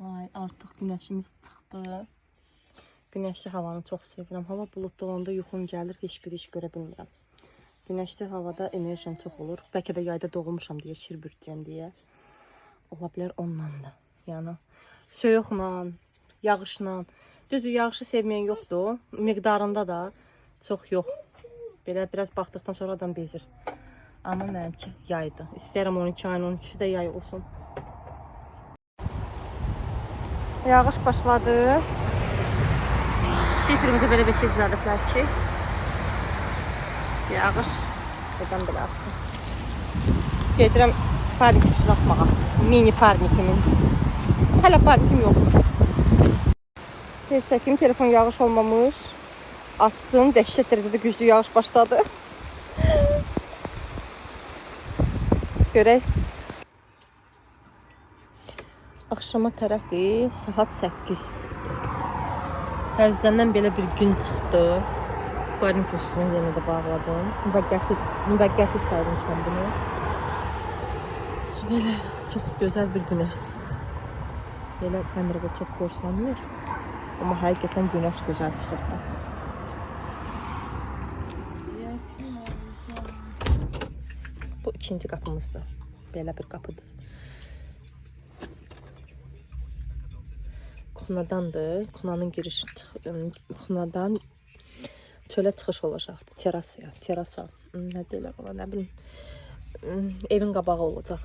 Ay, artıq günəşimiz çıxdı. Günəşli havanı çox sevirəm. Hava buludlu olanda yuxum gəlir, heç bir iş görə bilmirəm. Günəşli havada enerjim çox olur. Bəlkə də yayda doğulmuşam deyə, şir bürkəcəm deyə. Ola bilər ondan da. Yəni, soyuqla, yağışla. Düzdür, yağışı sevməyən yoxdur. Miqdarında da çox yox. Belə biraz baxdıqdan sonra adam bezir. Amma mənimki yaydı. İstəyirəm 12 ayın 12'si də yay olsun. Yağış başladı. Şifrimizə belə bir şey düzəldiblər ki, yağış buradan belə axsın. Gedirəm parnik üstünə atmağa. Mini parnikimin. Hələ parnikim yoxdur. Desəkim, telefon yağış olmamış. Açdım, dəhşət dərəcədə güclü yağış başladı. Görək. Axşama tərəfdir, saat 8. Təzədən belə bir gün çıxdı. Parnik üstünü yenə də bağladım. Müvəqqəti saymışam bunu. Belə çox gözəl bir günəş çıxdı. Belə kamerada çox görsənmir. Amma həqiqətən günəş gözəl çıxırdı. Bu ikinci qapımızdır. Belə bir qapıdır. Kuxnadandır. Kuxnanın girişi kuxnadan çölə çıxış olacaqdır. Terasa. Nə deyirlər ona, nə bilim. Evin qabağı olacaq.